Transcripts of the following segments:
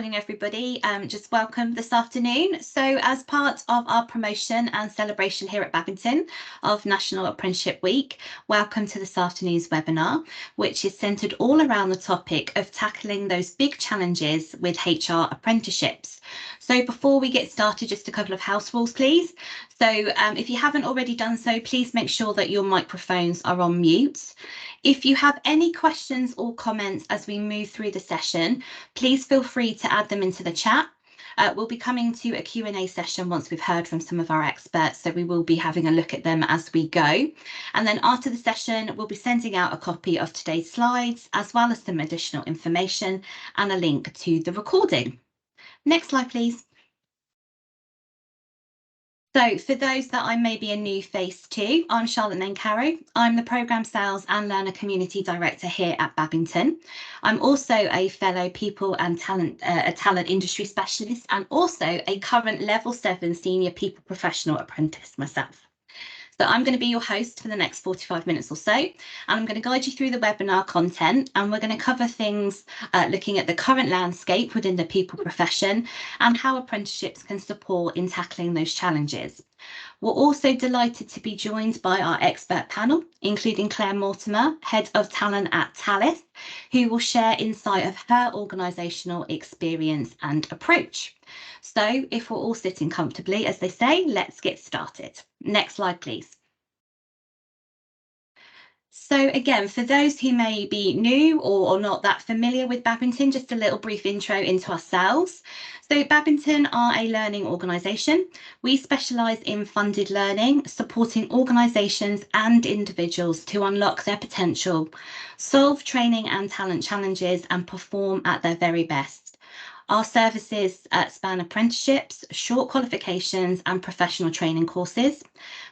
Morning, everybody. Just welcome this afternoon. So as part of our promotion and celebration here at Babington of National Apprenticeship Week, welcome to this afternoon's webinar, which is centred all around the topic of tackling those big challenges with HR apprenticeships. So before we get started, just a couple of house rules, please. So if you haven't already done so, please make sure that your microphones are on mute. If you have any questions or comments as we move through the session, please feel free to add them into the chat. We'll be coming to a Q&A session once we've heard from some of our experts, so we will be having a look at them as we go. And then after the session, we'll be sending out a copy of today's slides, as well as some additional information and a link to the recording. Next slide, please. So for those that I may be a new face to, I'm Charlotte Nancarrow. I'm the Programme Sales and Learner Community Director here at Babington. I'm also a fellow People and Talent Industry Specialist and also a current Level 7 Senior People Professional Apprentice myself. So I'm going to be your host for the next 45 minutes or so, and I'm going to guide you through the webinar content, and we're going to cover things looking at the current landscape within the people profession and how apprenticeships can support in tackling those challenges. We're also delighted to be joined by our expert panel, including Claire Mortimer, Head of Talent at Thales, who will share insight of her organisational experience and approach. So if we're all sitting comfortably, as they say, let's get started. Next slide, please. So again, for those who may be new or not that familiar with Babington, just a little brief intro into ourselves. So Babington are a learning organisation. We specialise in funded learning, supporting organisations and individuals to unlock their potential, solve training and talent challenges, and perform at their very best. Our services span apprenticeships, short qualifications and professional training courses,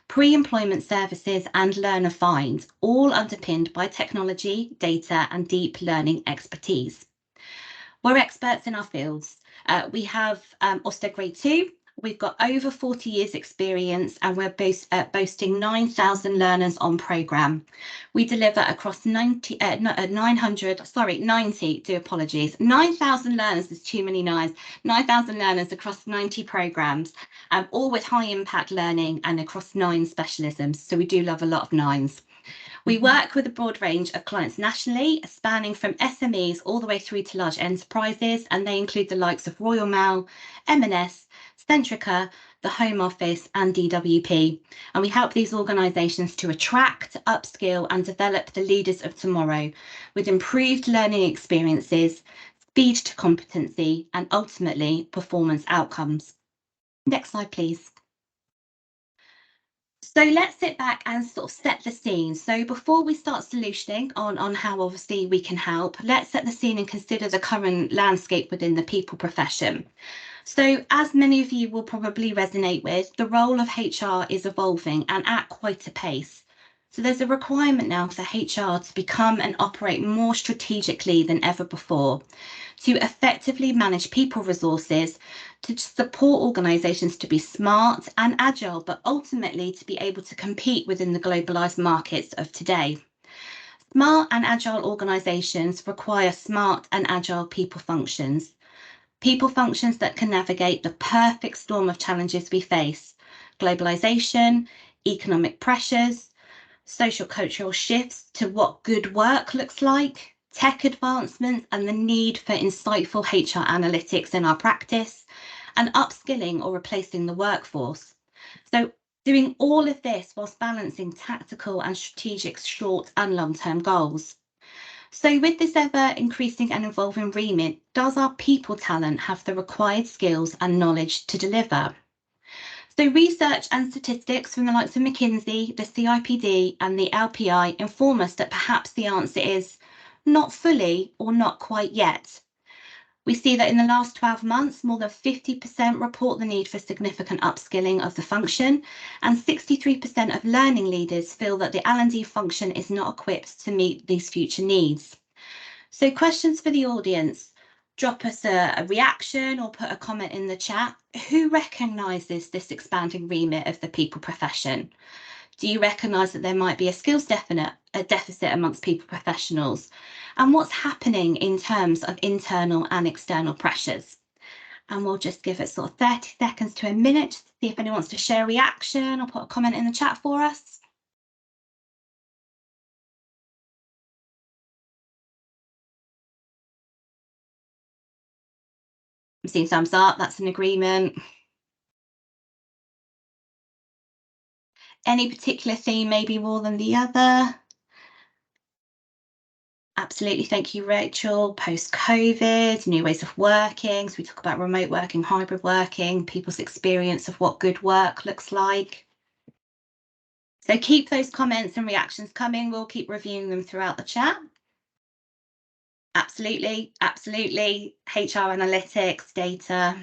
pre-employment services and learner finds, all underpinned by technology, data and deep learning expertise. We're experts in our fields. We have Ofsted Grade 2. We've got over 40 years experience and we're boasting 9,000 learners on programme. We deliver across 90, 9,000 learners, there's too many nines, 9,000 learners across 90 programmes, all with high impact learning and across 9 specialisms. So we do love a lot of nines. We work with a broad range of clients nationally, spanning from SMEs all the way through to large enterprises, and they include the likes of Royal Mail, M&S, Centrica, the Home Office and DWP. And we help these organisations to attract, upskill and develop the leaders of tomorrow with improved learning experiences, speed to competency and ultimately performance outcomes. Next slide, please. So let's sit back and sort of set the scene. So before we start solutioning on how obviously we can help, let's set the scene and consider the current landscape within the people profession. So as many of you will probably resonate with, the role of HR is evolving and at quite a pace. So there's a requirement now for HR to become and operate more strategically than ever before, to effectively manage people resources, to support organisations to be smart and agile, but ultimately to be able to compete within the globalised markets of today. Smart and agile organisations require smart and agile people functions that can navigate the perfect storm of challenges we face: globalisation, economic pressures, social cultural shifts to what good work looks like, tech advancements and the need for insightful HR analytics in our practice, and upskilling or replacing the workforce. So doing all of this whilst balancing tactical and strategic short and long-term goals. So with this ever increasing and evolving remit, does our people talent have the required skills and knowledge to deliver? So research and statistics from the likes of McKinsey, the CIPD and the LPI inform us that perhaps the answer is not fully or not quite yet. We see that in the last 12 months, more than 50% report the need for significant upskilling of the function, and 63% of learning leaders feel that the L&D function is not equipped to meet these future needs. So questions for the audience. Drop us a reaction or put a comment in the chat. Who recognises this expanding remit of the people profession? Do you recognise that there might be a skills deficit amongst people professionals? And what's happening in terms of internal and external pressures? And we'll just give it sort of 30 seconds to a minute to see if anyone wants to share a reaction or put a comment in the chat for us. I'm seeing thumbs up, that's an agreement. Any particular theme, maybe more than the other? Absolutely, thank you, Rachel. Post-COVID, new ways of working. So we talk about remote working, hybrid working, people's experience of what good work looks like. So keep those comments and reactions coming. We'll keep reviewing them throughout the chat. Absolutely, absolutely. HR analytics, data.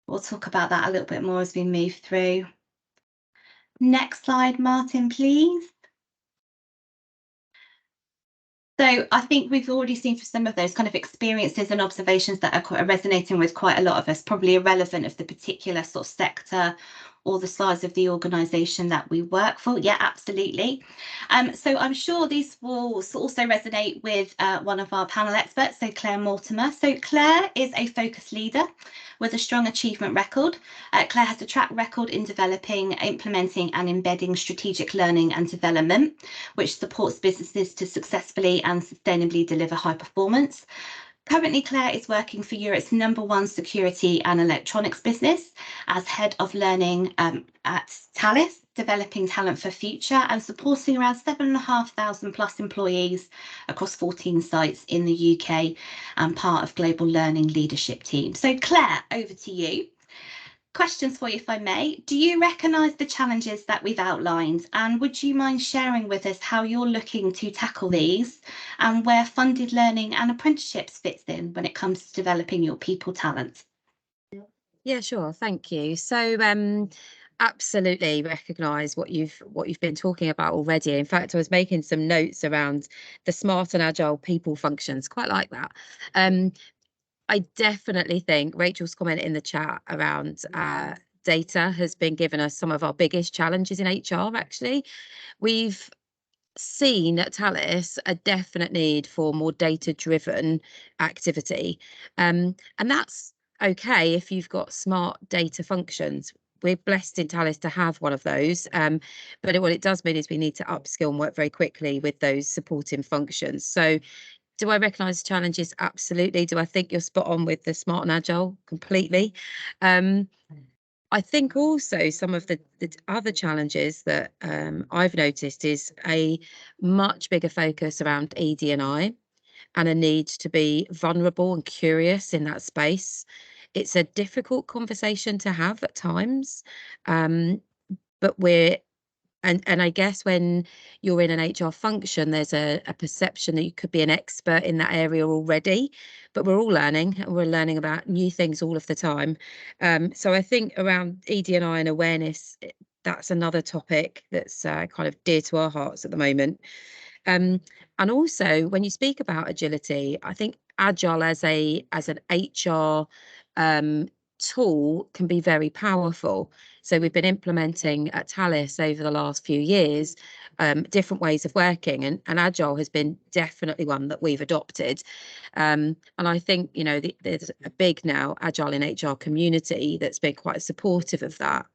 We'll talk about that a little bit more as we move through. Next slide, Martin, please. So I think we've already seen for some of those kind of experiences and observations that are resonating with quite a lot of us, probably irrelevant of the particular sort of sector or the size of the organisation that we work for. Yeah, absolutely. So I'm sure these will also resonate with one of our panel experts, so Claire Mortimer. So Claire is a focus leader with a strong achievement record. Claire has a track record in developing, implementing and embedding strategic learning and development, which supports businesses to successfully and sustainably deliver high performance. Currently, Claire is working for Europe's #1 security and electronics business as head of learning at Thales, developing talent for future and supporting around 7,500 plus employees across 14 sites in the UK and part of global learning leadership team. So Claire, over to you. Questions for you, if I may. Do you recognise the challenges that we've outlined, and would you mind sharing with us how you're looking to tackle these and where funded learning and apprenticeships fits in when it comes to developing your people talent? Yeah, sure. Thank you. So, absolutely recognise what you've been talking about already. In fact, I was making some notes around the smart and agile people functions. Quite like that. I definitely think Rachel's comment in the chat around data has been given us some of our biggest challenges in HR. Actually, we've seen at Thales a definite need for more data-driven activity. And that's okay if you've got smart data functions. We're blessed in Thales to have one of those. But what it does mean is we need to upskill and work very quickly with those supporting functions. So do I recognise challenges? Absolutely. Do I think you're spot on with the smart and agile? Completely. I think also some of the other challenges that I've noticed is a much bigger focus around ED&I and a need to be vulnerable and curious in that space. It's a difficult conversation to have at times, but and I guess when you're in an HR function, there's a perception that you could be an expert in that area already, but we're all learning and we're learning about new things all of the time. So I think around ED&I and awareness, that's another topic that's kind of dear to our hearts at the moment. And also when you speak about agility, I think agile as an HR tool can be very powerful. So we've been implementing at Thales over the last few years different ways of working, and agile has been definitely one that we've adopted. And I think there's a big now agile in HR community that's been quite supportive of that.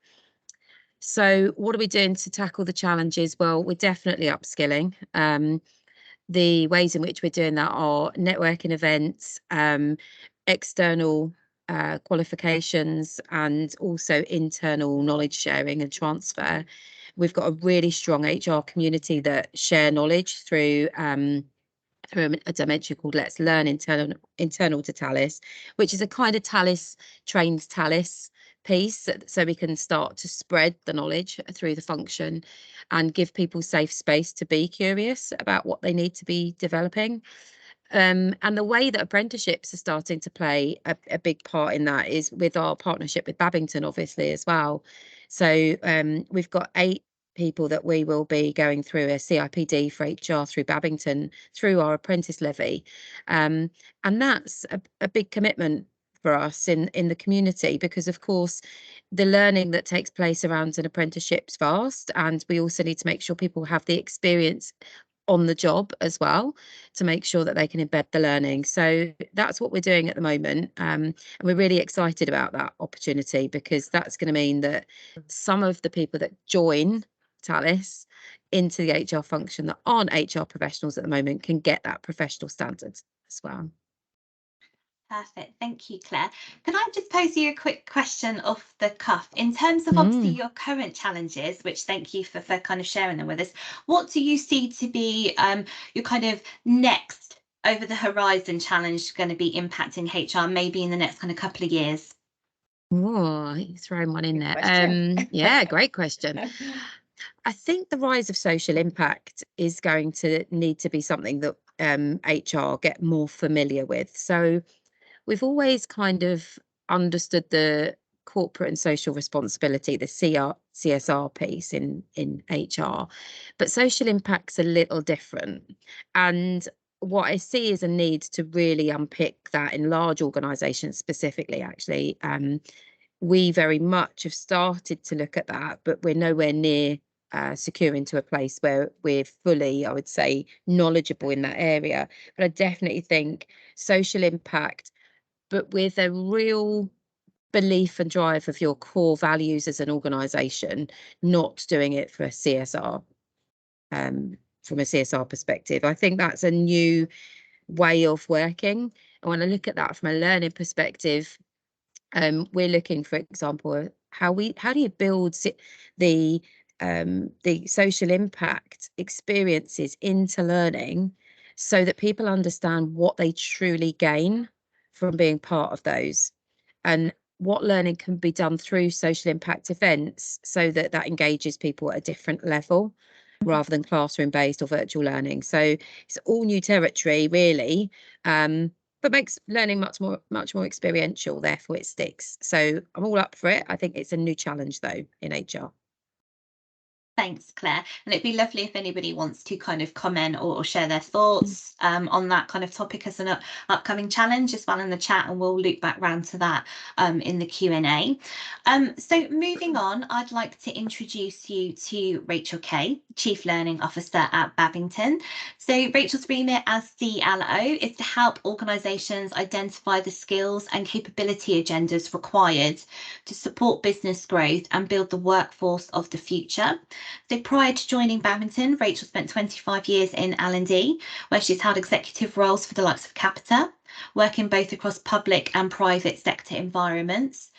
So what are we doing to tackle the challenges? Well, we're definitely upskilling. The ways in which we're doing that are networking events, external qualifications, and also internal knowledge sharing and transfer. We've got a really strong HR community that share knowledge through a dimension called Let's Learn internal to Thales, which is a kind of Thales trains Thales piece, so we can start to spread the knowledge through the function and give people safe space to be curious about what they need to be developing. And the way that apprenticeships are starting to play a big part in that is with our partnership with Babington, obviously, as well. So we've got 8 people that we will be going through a CIPD for HR through Babington through our apprentice levy. And that's a big commitment for us in the community, because of course the learning that takes place around an apprenticeship's vast, and we also need to make sure people have the experience on the job as well, to make sure that they can embed the learning. So that's what we're doing at the moment, and we're really excited about that opportunity, because that's going to mean that some of the people that join Thales into the HR function that aren't HR professionals at the moment can get that professional standard as well. Perfect. Thank you, Claire. Can I just pose you a quick question off the cuff? In terms of obviously your current challenges, which thank you for kind of sharing them with us, what do you see to be your kind of next over the horizon challenge going to be impacting HR maybe in the next kind of couple of years? Oh, you're throwing one in there. Yeah, great question. I think the rise of social impact is going to need to be something that HR get more familiar with. So we've always kind of understood the corporate and social responsibility, the CSR piece in HR, but social impact's a little different. And what I see is a need to really unpick that in large organisations specifically, actually. We very much have started to look at that, but we're nowhere near securing to a place where we're fully, I would say, knowledgeable in that area. But I definitely think social impact, but with a real belief and drive of your core values as an organisation, not doing it for a CSR, from a CSR perspective. I think that's a new way of working. And when I look at that from a learning perspective, we're looking, for example, how do you build the social impact experiences into learning so that people understand what they truly gain from being part of those, and what learning can be done through social impact events so that that engages people at a different level rather than classroom based or virtual learning. So it's all new territory really, but makes learning much more experiential, therefore it sticks. So I'm all up for it. I think it's a new challenge though in HR. Thanks, Claire. And it'd be lovely if anybody wants to kind of comment or share their thoughts on that kind of topic as an upcoming challenge as well in the chat, and we'll loop back round to that in the Q&A. So moving on, I'd like to introduce you to Rachel Kay, Chief Learning Officer at Babington. So Rachel's remit as CLO is to help organisations identify the skills and capability agendas required to support business growth and build the workforce of the future. So prior to joining Babington, Rachel spent 25 years in L&D, where she's held executive roles for the likes of Capita, working both across public and private sector environments.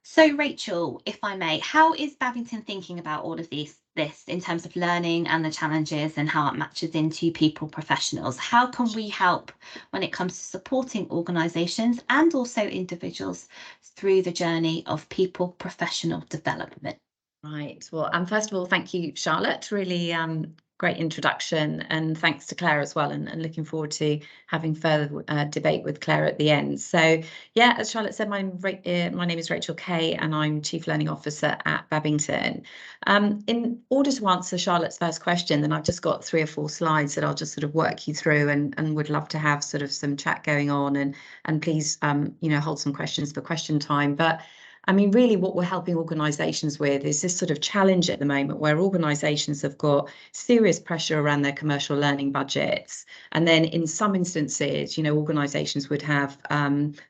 So Rachel, if I may, how is Babington thinking about all of this in terms of learning and the challenges and how it matches into people professionals? How can we help when it comes to supporting organisations and also individuals through the journey of people professional development? Right. Well, first of all, thank you, Charlotte. Really great introduction, and thanks to Claire as well. And looking forward to having further debate with Claire at the end. So, yeah, as Charlotte said, my name is Rachel Kay, and I'm Chief Learning Officer at Babington. In order to answer Charlotte's first question, then I've just got 3 or 4 slides that I'll just sort of work you through, and would love to have sort of some chat going on, and please, hold some questions for question time. But I mean, really what we're helping organisations with is this sort of challenge at the moment where organisations have got serious pressure around their commercial learning budgets. And then in some instances, organisations would have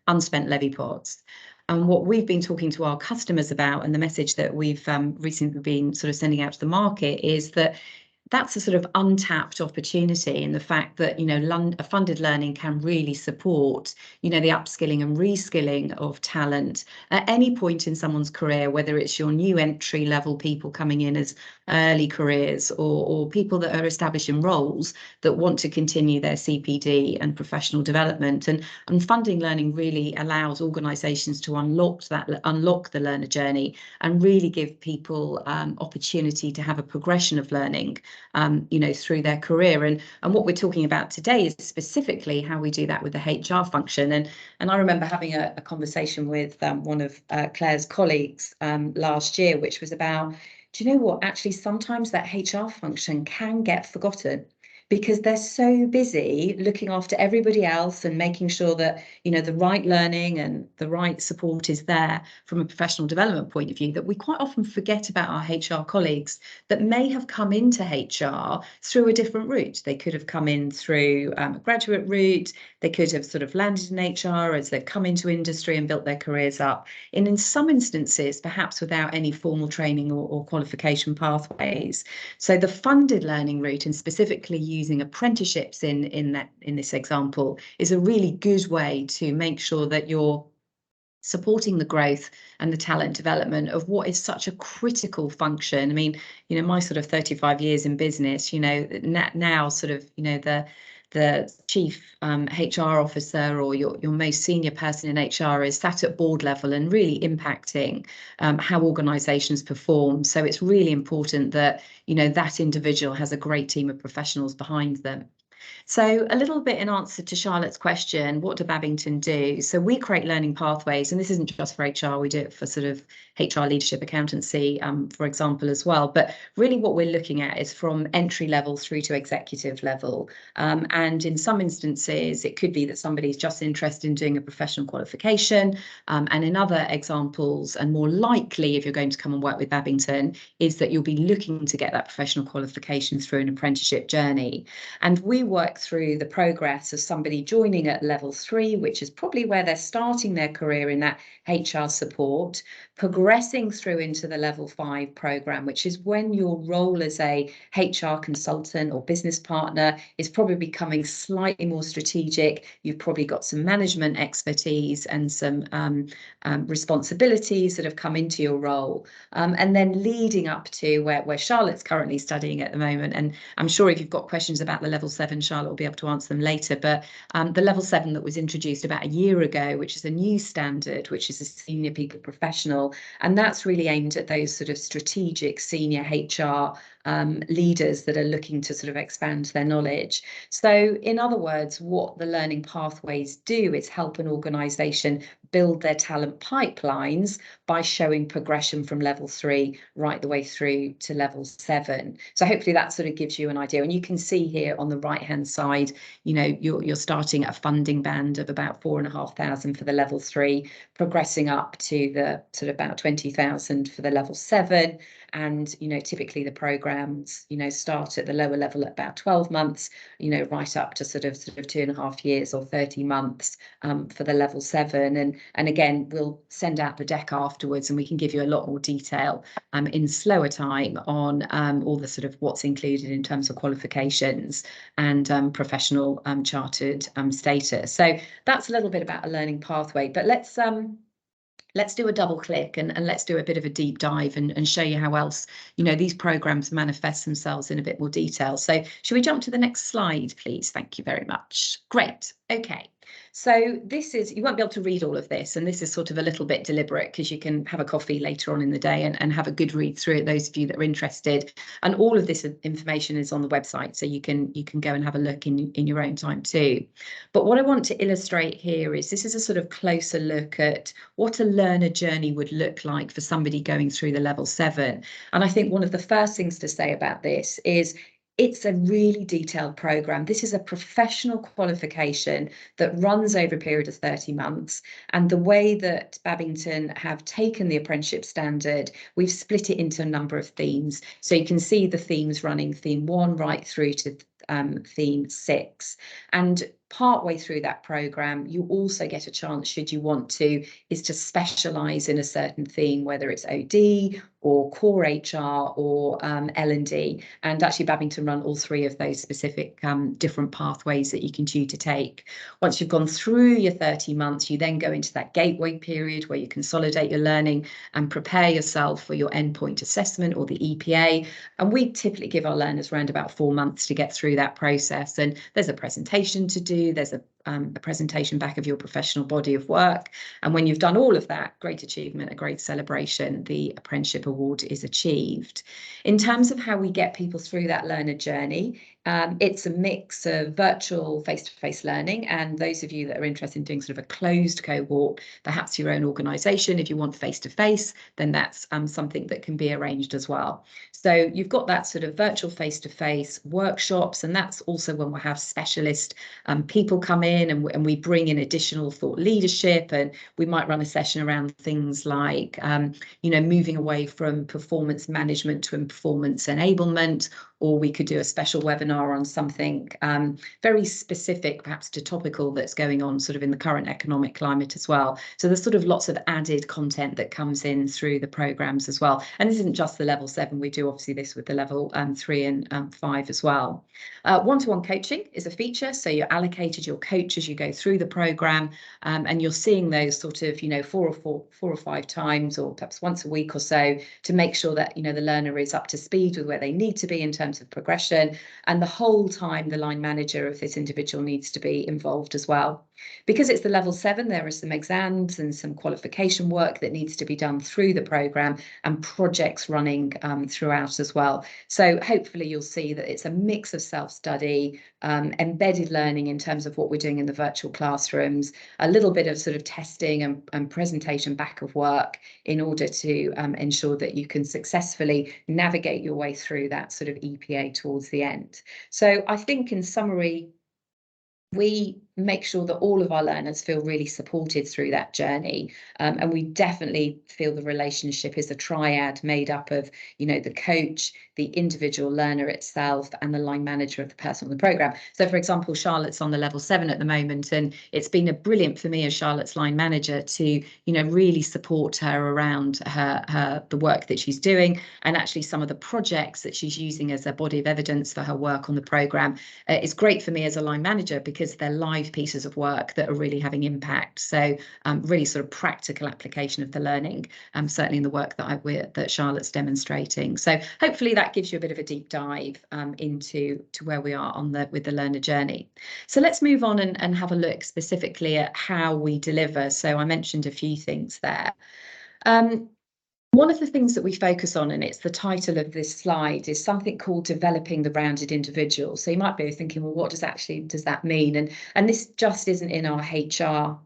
unspent levy pots. And what we've been talking to our customers about, and the message that we've recently been sort of sending out to the market, is that that's a sort of untapped opportunity, and the fact that funded learning can really support the upskilling and reskilling of talent at any point in someone's career, whether it's your new entry level people coming in as early careers, or people that are established in roles that want to continue their CPD and professional development. And funding learning really allows organisations to unlock the learner journey and really give people opportunity to have a progression of learning through their career. And what we're talking about today is specifically how we do that with the HR function. And I remember having a conversation with one of Claire's colleagues last year, which was about, do you know what, actually sometimes that HR function can get forgotten, because they're so busy looking after everybody else and making sure that, you know, the right learning and the right support is there from a professional development point of view, that we quite often forget about our HR colleagues that may have come into HR through a different route. They could have come in through a graduate route. They could have sort of landed in HR as they've come into industry and built their careers up. And in some instances, perhaps without any formal training or qualification pathways. So the funded learning route, and specifically using apprenticeships in this example, is a really good way to make sure that you're supporting the growth and the talent development of what is such a critical function. I mean, you know, my sort of 35 years in business, you know, now sort of, you know, the chief HR officer or your most senior person in HR is sat at board level and really impacting how organisations perform. So it's really important that, you know, that individual has a great team of professionals behind them. So a little bit in answer to Charlotte's question, what do Babington do? So we create learning pathways, and this isn't just for HR, we do it for sort of HR leadership accountancy, for example, as well. But really what we're looking at is from entry level through to executive level. And in some instances, it could be that somebody's just interested in doing a professional qualification. And in other examples, and more likely if you're going to come and work with Babington, is that you'll be looking to get that professional qualification through an apprenticeship journey. And we work through the progress of somebody joining at level 3, which is probably where they're starting their career in that HR support, progressing through into the level 5 program, which is when your role as a HR consultant or business partner is probably becoming slightly more strategic. You've probably got some management expertise and some responsibilities that have come into your role, and then leading up to where Charlotte's currently studying at the moment. And I'm sure if you've got questions about the level 7, Charlotte will be able to answer them later. But the level 7 that was introduced about a year ago, which is a new standard, which is a senior people professional, and that's really aimed at those sort of strategic senior HR leaders that are looking to sort of expand their knowledge. So in other words, what the learning pathways do is help an organisation build their talent pipelines by showing progression from level 3 right the way through to level 7. So hopefully that sort of gives you an idea. And you can see here on the right hand side, you know, you're starting at a funding band of about 4,500 for the level 3, progressing up to the sort of about 20,000 for the level 7. And, you know, typically the programs, you know, start at the lower level at about 12 months, you know, right up to sort of 2.5 years or 30 months for the level 7. And again, we'll send out the deck afterwards and we can give you a lot more detail in slower time on all the sort of what's included in terms of qualifications and professional chartered status. So that's a little bit about a learning pathway, but let's do a double click and let's do a bit of a deep dive and show you how else, you know, these programs manifest themselves in a bit more detail. So should we jump to the next slide, please? Thank you very much. Great. Okay. So this is, you won't be able to read all of this, and this is sort of a little bit deliberate because you can have a coffee later on in the day and have a good read through it, those of you that are interested. And all of this information is on the website, so you can go and have a look in your own time too. But what I want to illustrate here is this is a sort of closer look at what a learner journey would look like for somebody going through the level 7. And I think one of the first things to say about this is it's a really detailed program. This is a professional qualification that runs over a period of 30 months. And the way that Babington have taken the apprenticeship standard, we've split it into a number of themes. So you can see the themes running theme 1 right through to theme 6. And partway through that program, you also get a chance, should you want to, is to specialise in a certain theme, whether it's OD or core HR or L&D. And actually Babington run all 3 of those specific different pathways that you can choose to take. Once you've gone through your 30 months, you then go into that gateway period where you consolidate your learning and prepare yourself for your endpoint assessment or the EPA. And we typically give our learners around about 4 months to get through that process. And there's a presentation to do, there's a a presentation back of your professional body of work. And when you've done all of that, great achievement, a great celebration, the Apprenticeship Award is achieved. In terms of how we get people through that learner journey, it's a mix of virtual face-to-face learning, and those of you that are interested in doing sort of a closed cohort, perhaps your own organisation, if you want face-to-face, then that's something that can be arranged as well. So you've got that sort of virtual face-to-face workshops, and that's also when we'll have specialist people come in, and we bring in additional thought leadership, and we might run a session around things like, moving away from performance management to performance enablement, or we could do a special webinar on something very specific, perhaps to topical, that's going on sort of in the current economic climate as well. So there's sort of lots of added content that comes in through the programmes as well. And this isn't just the level 7, we do obviously this with the level 3 and 5 as well. One-to-one coaching is a feature, so you're allocated your coach as you go through the programme, and you're seeing those sort of, 4 or 5 times, or perhaps once a week or so, to make sure that, the learner is up to speed with where they need to be in terms of progression. And the whole time, the line manager of this individual needs to be involved as well. Because it's the level 7, there are some exams and some qualification work that needs to be done through the programme, and projects running throughout as well. So hopefully you'll see that it's a mix of self-study, embedded learning in terms of what we're doing in the virtual classrooms, a little bit of sort of testing and presentation back of work in order to ensure that you can successfully navigate your way through that sort of EPA towards the end. So I think in summary, we make sure that all of our learners feel really supported through that journey, and we definitely feel the relationship is a triad made up of, the coach, the individual learner itself, and the line manager of the person on the programme. So for example, Charlotte's on the level 7 at the moment, and it's been brilliant for me as Charlotte's line manager to really support her around the work that she's doing, and actually some of the projects that she's using as a body of evidence for her work on the programme. It's great for me as a line manager because they're live pieces of work that are really having impact. So really sort of practical application of the learning, certainly in the work that Charlotte's demonstrating. So hopefully that gives you a bit of a deep dive into where we are with the learner journey. So let's move on and have a look specifically at how we deliver. So I mentioned a few things there. One of the things that we focus on, and it's the title of this slide, is something called developing the rounded individual. So you might be thinking, well, what does that mean? And this just isn't in our HR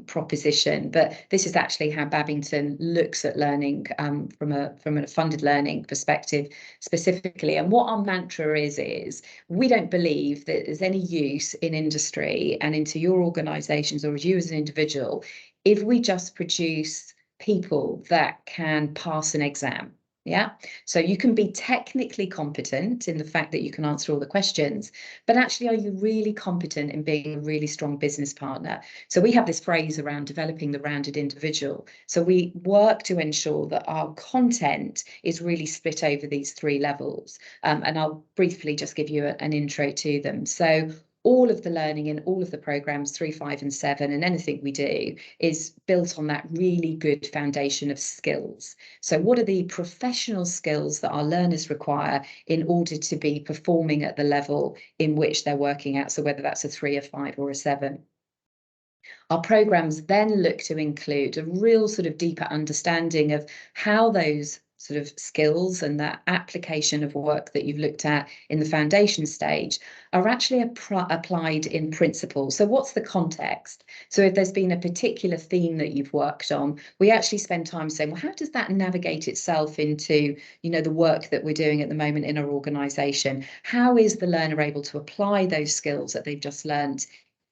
proposition, but this is actually how Babington looks at learning from a funded learning perspective specifically. And what our mantra is we don't believe that there's any use in industry and into your organisations or you as an individual if we just produce people that can pass an exam. Yeah, so you can be technically competent in the fact that you can answer all the questions, but actually, are you really competent in being a really strong business partner? So we have this phrase around developing the rounded individual. So we work to ensure that our content is really split over these 3 levels, and I'll briefly just give you an intro to them. So all of the learning in all of the programmes 3, 5 and 7, and anything we do, is built on that really good foundation of skills. So what are the professional skills that our learners require in order to be performing at the level in which they're working at? So whether that's a 3, a 5 or a 7. Our programmes then look to include a real sort of deeper understanding of how those sort of skills and that application of work that you've looked at in the foundation stage are actually applied in principle. So what's the context? So if there's been a particular theme that you've worked on, we actually spend time saying, well, how does that navigate itself into, the work that we're doing at the moment in our organisation? How is the learner able to apply those skills that they've just learned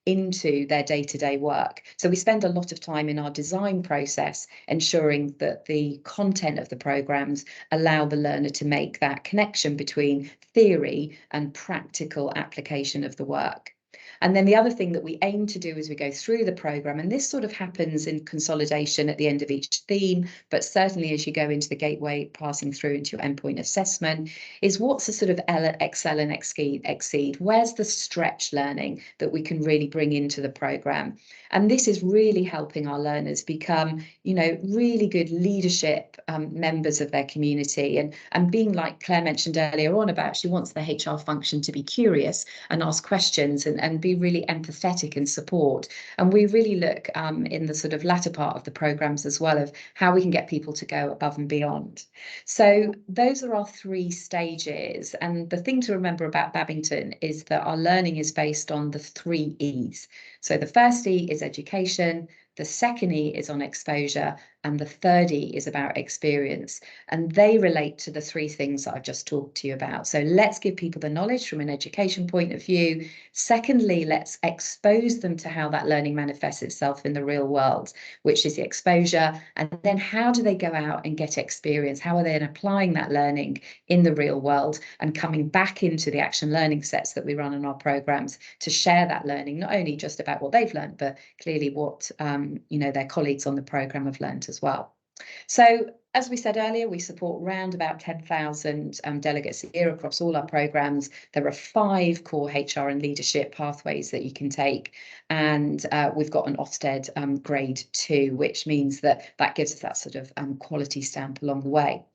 into their day-to-day work? So we spend a lot of time in our design process ensuring that the content of the programmes allow the learner to make that connection between theory and practical application of the work. And then the other thing that we aim to do as we go through the programme, and this sort of happens in consolidation at the end of each theme, but certainly as you go into the gateway, passing through into your endpoint assessment, is what's the sort of excel and exceed? Where's the stretch learning that we can really bring into the programme? And this is really helping our learners become, really good leadership members of their community, and being, like Claire mentioned earlier on, about she wants the HR function to be curious and ask questions and be really empathetic and support. And we really look in the sort of latter part of the programmes as well of how we can get people to go above and beyond. So those are our 3 stages. And the thing to remember about Babington is that our learning is based on the 3 E's. So the first E is education, the second E is on exposure, and the third E is about experience. And they relate to the 3 things that I've just talked to you about. So let's give people the knowledge from an education point of view. Secondly, let's expose them to how that learning manifests itself in the real world, which is the exposure. And then how do they go out and get experience? How are they then applying that learning in the real world and coming back into the action learning sets that we run in our programs to share that learning, not only just about what they've learned, but clearly what their colleagues on the program have learned as well. So as we said earlier, we support around about 10,000 delegates a year across all our programs. There are 5 core HR and leadership pathways that you can take. And we've got an Ofsted grade 2, which means that gives us that sort of quality stamp along the way.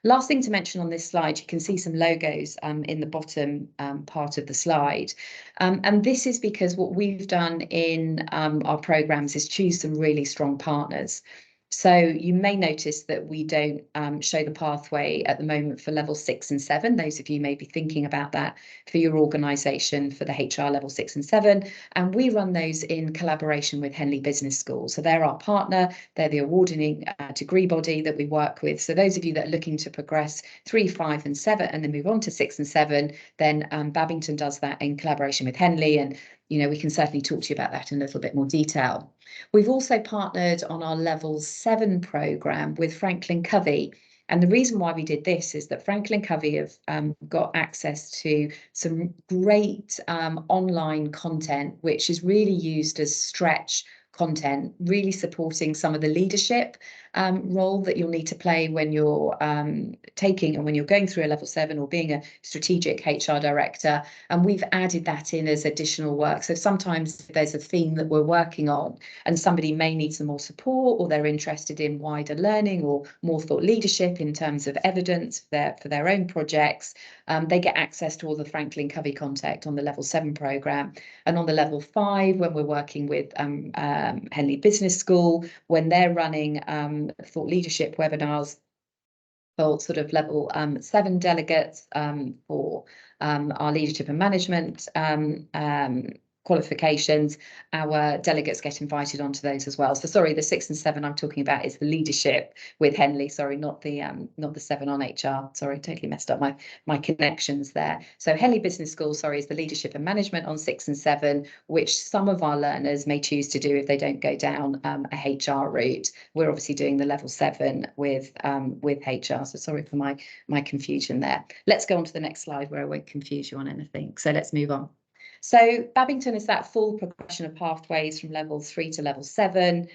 Last thing to mention on this slide, you can see some logos in the bottom part of the slide. And this is because what we've done in our programs is choose some really strong partners. So you may notice that we don't show the pathway at the moment for level 6 and 7. Those of you may be thinking about that for your organisation for the HR level 6 and 7. And we run those in collaboration with Henley Business School. So they're our partner. They're the awarding degree body that we work with. So those of you that are looking to progress 3, 5 and 7 and then move on to 6 and 7, then Babington does that in collaboration with Henley. And we can certainly talk to you about that in a little bit more detail. We've also partnered on our level 7 programme with Franklin Covey. And the reason why we did this is that Franklin Covey have got access to some great online content, which is really used as stretch content, really supporting some of the leadership role that you'll need to play when you're taking and when you're going through a level 7 or being a strategic HR director. And we've added that in as additional work. So sometimes there's a theme that we're working on and somebody may need some more support, or they're interested in wider learning or more thought leadership in terms of evidence for their own projects. They get access to all the Franklin Covey content on the level 7 programme. And on the level 5, when we're working with Henley Business School, when they're running thought leadership webinars for sort of level 7 delegates for our leadership and management qualifications, our delegates get invited onto those as well. So sorry, the 6 and 7 I'm talking about is the leadership with Henley. Sorry, not the 7 on HR. Sorry, totally messed up my connections there. So Henley Business School, sorry, is the leadership and management on 6 and 7, which some of our learners may choose to do if they don't go down a HR route. We're obviously doing the level 7 with HR. So sorry for my confusion there. Let's go on to the next slide where I won't confuse you on anything. So let's move on. So Babington is that full progression of pathways from level 3 to level 7.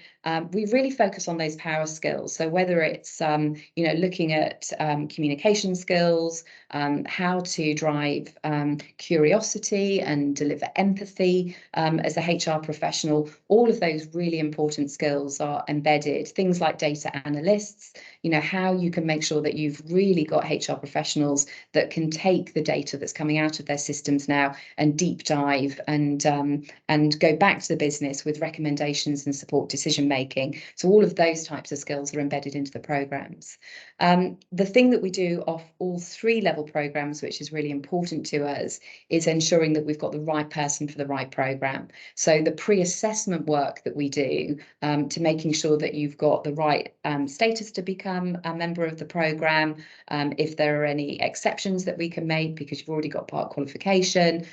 We really focus on those power skills. So whether it's looking at communication skills, how to drive curiosity and deliver empathy as a HR professional, all of those really important skills are embedded. Things like data analysts, how you can make sure that you've really got HR professionals that can take the data that's coming out of their systems now and deep dive and go back to the business with recommendations and support decision making. So all of those types of skills are embedded into the programs. The thing that we do off all 3 level programs, which is really important to us, is ensuring that we've got the right person for the right program. So the pre-assessment work that we do to making sure that you've got the right status to become a member of the program, if there are any exceptions that we can make because you've already got part qualification,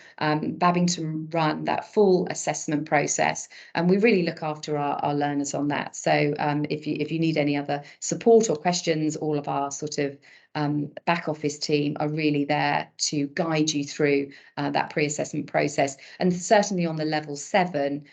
Babington run that full assessment process, and we really look after our learners on that. So if you need any other support or questions, all of our sort of back office team are really there to guide you through that pre-assessment process. And certainly on the level 7,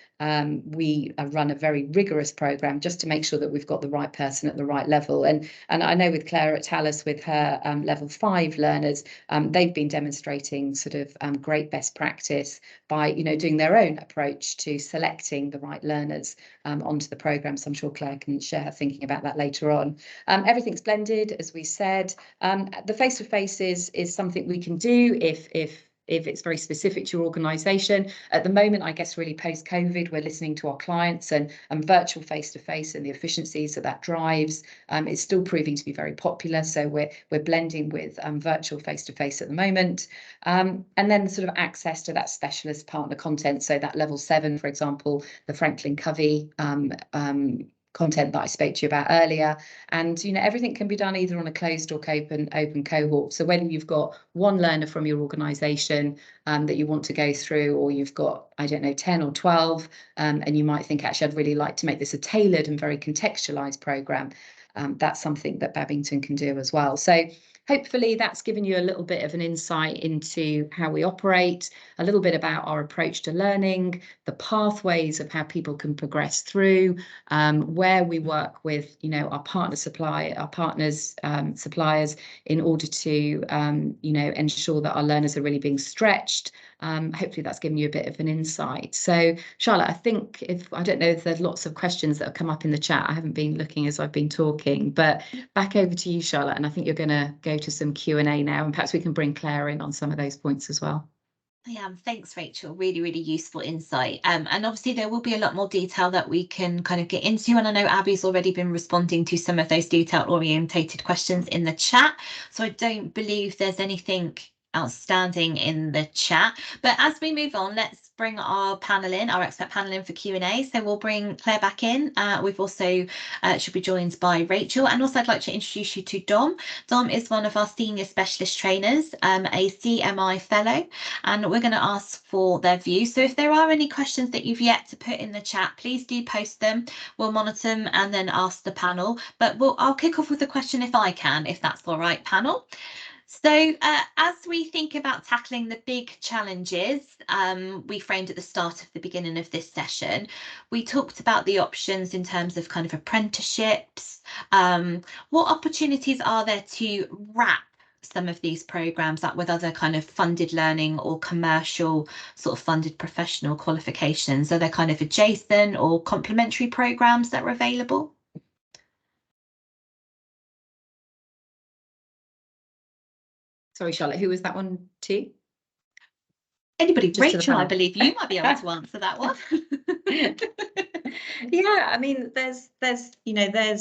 we run a very rigorous programme just to make sure that we've got the right person at the right level. And I know with Claire at Thales, with her level 5 learners, they've been demonstrating sort of great best practice by doing their own approach to selecting the right learners onto the programme. So I'm sure Claire can share her thinking about that later on. Everything's blended, as we said. The face-to-face is something we can do if if it's very specific to your organisation. At the moment, I guess really post-COVID, we're listening to our clients, and virtual face-to-face and the efficiencies that drives is still proving to be very popular. So we're blending with virtual face-to-face at the moment. And then sort of access to that specialist partner content. So that level 7, for example, the Franklin Covey content that I spoke to you about earlier. And everything can be done either on a closed or open cohort. So whether you've got one learner from your organisation that you want to go through, or you've got, I don't know, 10 or 12, and you might think, actually, I'd really like to make this a tailored and very contextualised programme. That's something that Babington can do as well. So hopefully that's given you a little bit of an insight into how we operate, a little bit about our approach to learning, the pathways of how people can progress through, where we work with, our partners, suppliers, in order to, ensure that our learners are really being stretched. Hopefully that's given you a bit of an insight. So Charlotte, I don't know if there's lots of questions that have come up in the chat. I haven't been looking as I've been talking, but back over to you, Charlotte, and I think you're going to go to some Q&A now, and perhaps we can bring Claire in on some of those points as well. Yeah, thanks, Rachel. Really, really useful insight. And obviously there will be a lot more detail that we can kind of get into. And I know Abby's already been responding to some of those detail orientated questions in the chat. So I don't believe there's anything outstanding in the chat. But as we move on, let's bring our expert panel in for Q&A. So we'll bring Claire back in. We've also should be joined by Rachel. And also I'd like to introduce you to Dom. Dom is one of our senior specialist trainers, a CMI fellow, and we're going to ask for their view. So if there are any questions that you've yet to put in the chat, please do post them. We'll monitor them and then ask the panel. But I'll kick off with a question if I can, if that's all right, panel. So as we think about tackling the big challenges we framed at the beginning of this session, we talked about the options in terms of kind of apprenticeships. What opportunities are there to wrap some of these programs up with other kind of funded learning or commercial sort of funded professional qualifications? Are there kind of adjacent or complementary programs that are available? Sorry, Charlotte, who was that one to? Anybody? Rachel, I believe you might be able to answer that one. Yeah, I mean, there's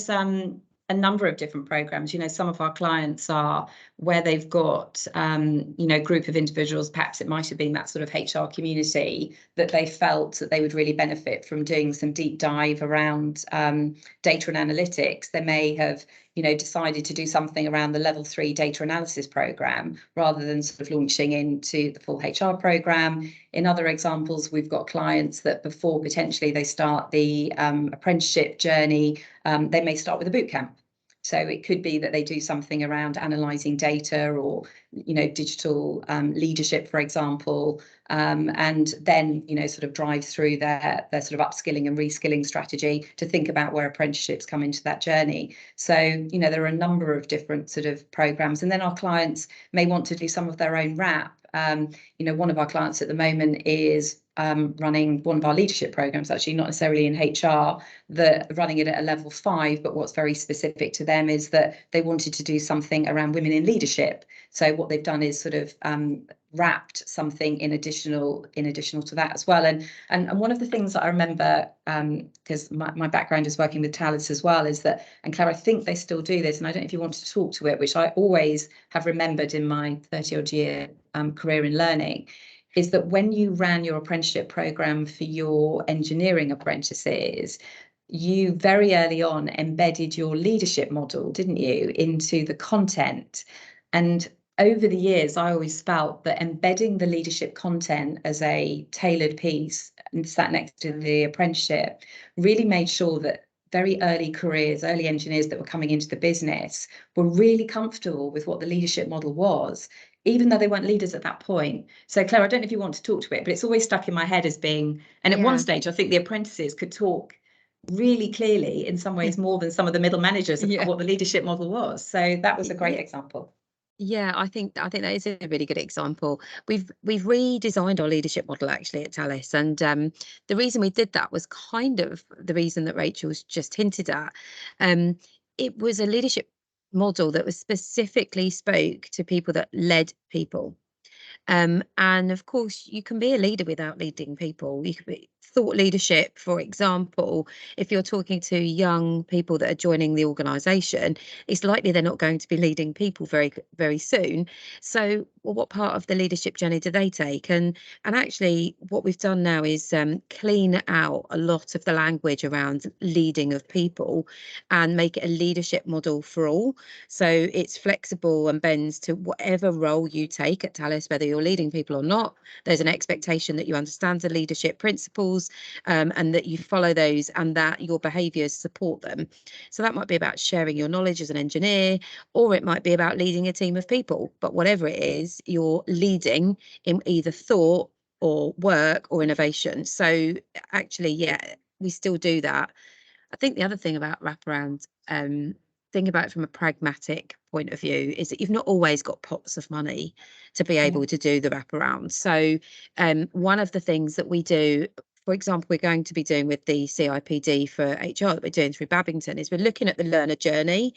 a number of different programs. Some of our clients are where they've got, group of individuals, perhaps it might have been that sort of HR community that they felt that they would really benefit from doing some deep dive around data and analytics. They may have decided to do something around the level 3 data analysis program rather than sort of launching into the full HR program. In other examples, we've got clients that before potentially they start the apprenticeship journey, they may start with a boot camp. So it could be that they do something around analysing data or, digital leadership, for example, and then, sort of drive through their sort of upskilling and reskilling strategy to think about where apprenticeships come into that journey. So, there are a number of different sort of programmes, and then our clients may want to do some of their own wrap. One of our clients at the moment is running one of our leadership programs, actually not necessarily in HR, running it at a level 5, but what's very specific to them is that they wanted to do something around women in leadership. So what they've done is sort of wrapped something in additional to that as well. And one of the things that I remember, because my background is working with Thales as well, is that, and Claire, I think they still do this, and I don't know if you wanted to talk to it, which I always have remembered in my 30-odd year career in learning, is that when you ran your apprenticeship program for your engineering apprentices, you very early on embedded your leadership model, didn't you, into the content. And over the years, I always felt that embedding the leadership content as a tailored piece and sat next to the apprenticeship really made sure that very early careers, early engineers that were coming into the business were really comfortable with what the leadership model was, even though they weren't leaders at that point. So Claire, I don't know if you want to talk to it, but it's always stuck in my head as being, and at one stage, I think the apprentices could talk really clearly in some ways more than some of the middle managers about what the leadership model was. So that was a great example. Yeah, I think that is a really good example. We've redesigned our leadership model actually at Thales, and the reason we did that was kind of the reason that Rachel's just hinted at. It was a leadership model that was specifically spoke to people that led people. And of course, you can be a leader without leading people. You could be thought leadership, for example. If you're talking to young people that are joining the organisation, it's likely they're not going to be leading people very soon. So, well, what part of the leadership journey do they take? And actually, what we've done now is clean out a lot of the language around leading of people and make it a leadership model for all. So it's flexible and bends to whatever role you take at Thales, whether you're leading people or not. There's an expectation that you understand the leadership principles and that you follow those and that your behaviours support them. So that might be about sharing your knowledge as an engineer, or it might be about leading a team of people. But whatever it is, you're leading in either thought or work or innovation. So actually, yeah, we still do that. I think the other thing about wraparound, think about it from a pragmatic point of view, is that you've not always got pots of money to be able to do the wraparound. So one of the things that we do, for example, we're going to be doing with the CIPD for HR that we're doing through Babington, is we're looking at the learner journey.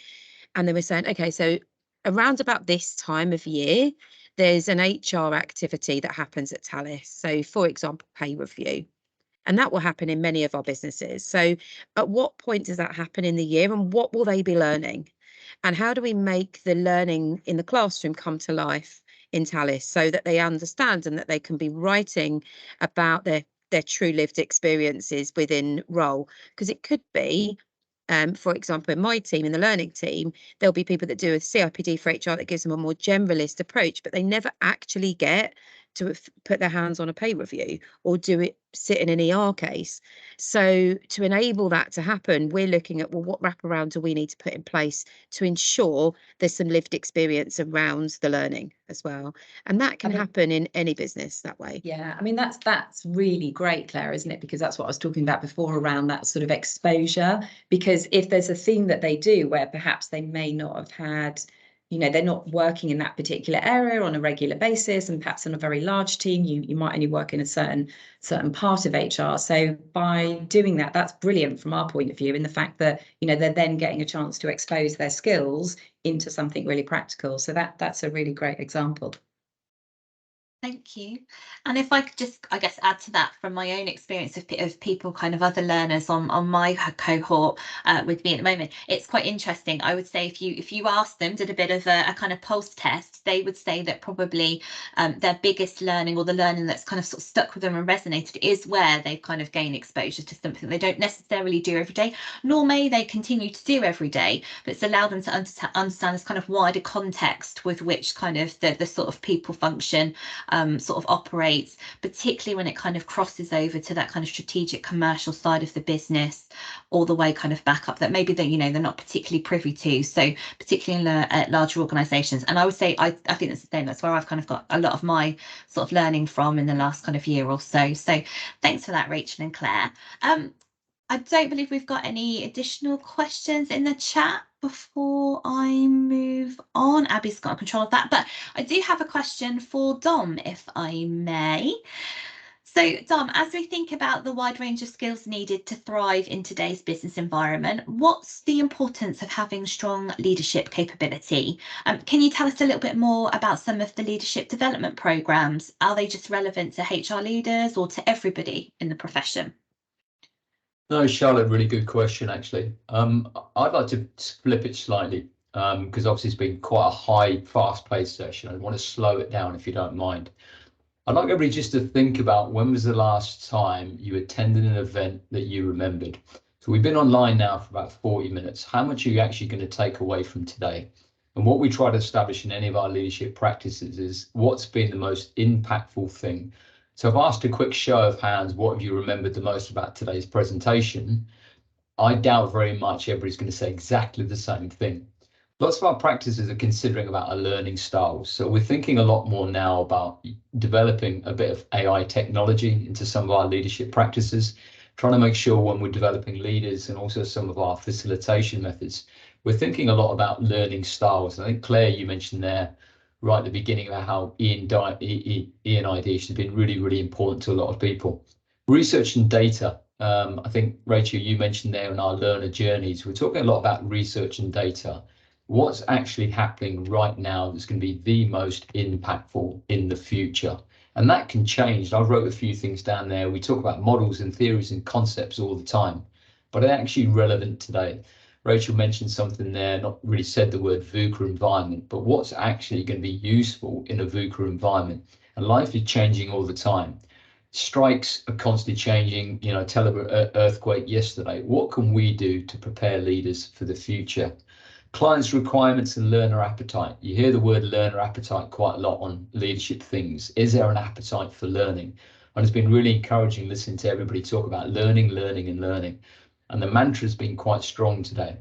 And then we're saying, okay, so around about this time of year, there's an HR activity that happens at Thales. So for example, pay review. And that will happen in many of our businesses. So at what point does that happen in the year and what will they be learning? And how do we make the learning in the classroom come to life in Thales so that they understand and that they can be writing about their true lived experiences within role? Because it could be, for example, in my team, in the learning team, there'll be people that do a CIPD for HR that gives them a more generalist approach, but they never actually get to put their hands on a pay review or do it sit in an ER case. So to enable that to happen, we're looking at, well, what wraparound do we need to put in place to ensure there's some lived experience around the learning as well? And that can happen in any business that way. Yeah, I mean, that's really great, Claire, isn't it? Because that's what I was talking about before around that sort of exposure. Because if there's a thing that they do where perhaps they may not have had, you know, they're not working in that particular area on a regular basis, and perhaps in a very large team, you might only work in a certain part of HR. So by doing that, that's brilliant from our point of view, in the fact that, you know, they're then getting a chance to expose their skills into something really practical. So that's a really great example. Thank you. And if I could just, I guess, add to that from my own experience of people, kind of other learners on my cohort with me at the moment, it's quite interesting. I would say if you asked them, did a bit of a kind of pulse test, they would say that probably their biggest learning, or the learning that's kind of sort of stuck with them and resonated, is where they've kind of gained exposure to something they don't necessarily do every day, nor may they continue to do every day, but it's allowed them to understand this kind of wider context with which kind of the sort of people function sort of operates, particularly when it kind of crosses over to that kind of strategic commercial side of the business, all the way kind of back up, that maybe they, you know, they're not particularly privy to. So particularly in larger organisations, and I would say I think that's the same. That's where I've kind of got a lot of my sort of learning from in the last kind of year or so. So thanks for that, Rachel and Claire. I don't believe we've got any additional questions in the chat before I move on. Abby's got control of that, but I do have a question for Dom, if I may. So Dom, as we think about the wide range of skills needed to thrive in today's business environment, what's the importance of having strong leadership capability? Can you tell us a little bit more about some of the leadership development programs? Are they just relevant to HR leaders or to everybody in the profession? No, Charlotte, really good question, actually. I'd like to flip it slightly, because obviously it's been quite a high, fast-paced session. I want to slow it down, if you don't mind. I'd like everybody just to think about, when was the last time you attended an event that you remembered? So we've been online now for about 40 minutes. How much are you actually going to take away from today? And what we try to establish in any of our leadership practices is what's been the most impactful thing. So I've asked a quick show of hands, what have you remembered the most about today's presentation? I doubt very much everybody's going to say exactly the same thing. Lots of our practices are considering about our learning styles. So we're thinking a lot more now about developing a bit of AI technology into some of our leadership practices, trying to make sure when we're developing leaders and also some of our facilitation methods, we're thinking a lot about learning styles. I think, Claire, you mentioned there right at the beginning about how EN ideation has been really, really important to a lot of people. Research and data. I think, Rachel, you mentioned there in our learner journeys, we're talking a lot about research and data. what's actually happening right now that's going to be the most impactful in the future. And that can change. I wrote a few things down there. We talk about models and theories and concepts all the time, but they're actually relevant today. Rachel mentioned something there, not really said the word VUCA environment, but what's actually going to be useful in a VUCA environment. And life is changing all the time. Strikes are constantly changing. You know, earthquake yesterday. What can we do to prepare leaders for the future? Clients' requirements and learner appetite. You hear the word learner appetite quite a lot on leadership things. Is there an appetite for learning? And it's been really encouraging listening to everybody talk about learning, learning, and learning. And the mantra has been quite strong today.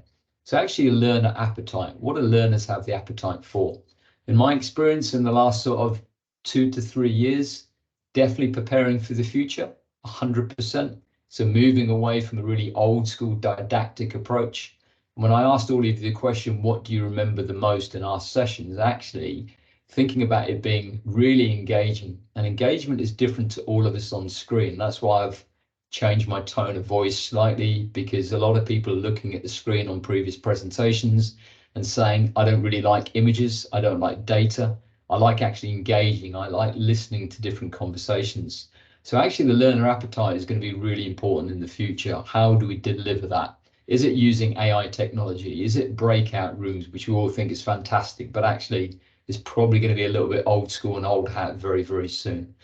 So actually a learner appetite. What do learners have the appetite for? In my experience in the last sort of 2 to 3 years, definitely preparing for the future, 100%. So moving away from a really old school didactic approach. When I asked all of you the question, what do you remember the most in our sessions? Actually, thinking about it being really engaging. And engagement is different to all of us on screen. That's why I've changed my tone of voice slightly, because a lot of people are looking at the screen on previous presentations and saying, I don't really like images, I don't like data, I like actually engaging, I like listening to different conversations. So actually the learner appetite is going to be really important in the future. How do we deliver that? Is it using AI technology? Is it breakout rooms, which we all think is fantastic, but actually is probably going to be a little bit old school and old hat very, very soon.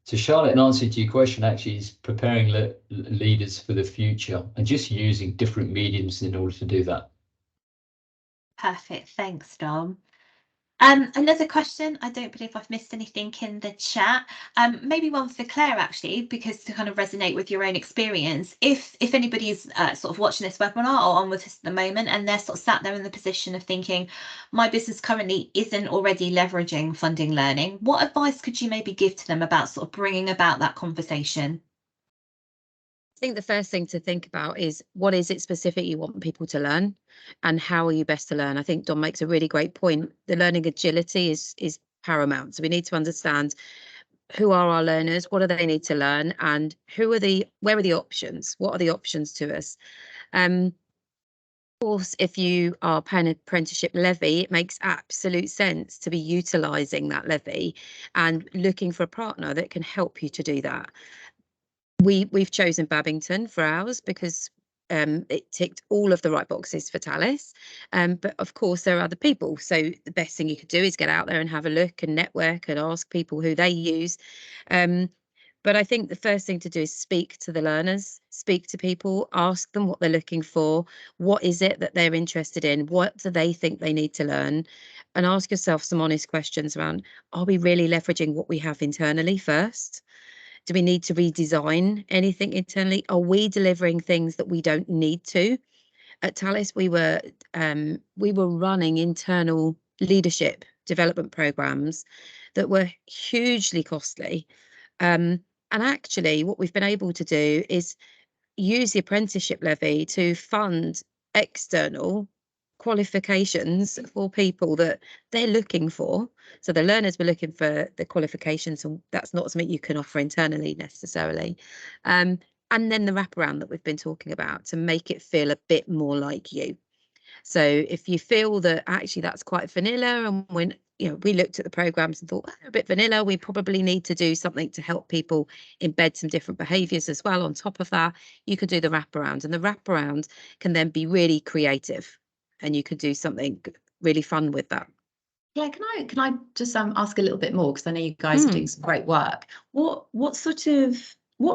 So Charlotte, in answer to your question, actually is preparing leaders for the future and just using different mediums in order to do that. Perfect. Thanks, Dom. Another question. I don't believe I've missed anything in the chat. Maybe one for Claire, actually, because to kind of resonate with your own experience. If anybody's sort of watching this webinar or on with us at the moment, and they're sort of sat there in the position of thinking, my business currently isn't already leveraging funding learning, what advice could you maybe give to them about sort of bringing about that conversation? I think the first thing to think about is what is it specific you want people to learn and how are you best to learn? I think Dom makes a really great point. The learning agility is paramount. So we need to understand who are our learners, what do they need to learn, and where are the options? What are the options to us? Of course, if you are paying an apprenticeship levy, it makes absolute sense to be utilising that levy and looking for a partner that can help you to do that. We've chosen Babington for ours because it ticked all of the right boxes for Thales. But of course, there are other people. So the best thing you could do is get out there and have a look and network and ask people who they use. But I think the first thing to do is speak to the learners, speak to people, ask them what they're looking for. What is it that they're interested in? What do they think they need to learn? And ask yourself some honest questions around, are we really leveraging what we have internally first? Do we need to redesign anything internally? Are we delivering things that we don't need to? At Thales, we were running internal leadership development programs that were hugely costly. And actually, what we've been able to do is use the apprenticeship levy to fund external qualifications for people that they're looking for. So the learners were looking for the qualifications, and that's not something you can offer internally necessarily. And then the wraparound that we've been talking about to make it feel a bit more like you. So if you feel that actually that's quite vanilla, and when we looked at the programs and thought, a bit vanilla, we probably need to do something to help people embed some different behaviours as well on top of that, you could do the wraparound, and the wraparound can then be really creative and you could do something really fun with that. Yeah, can I just ask a little bit more, because I know you guys are doing some great work. What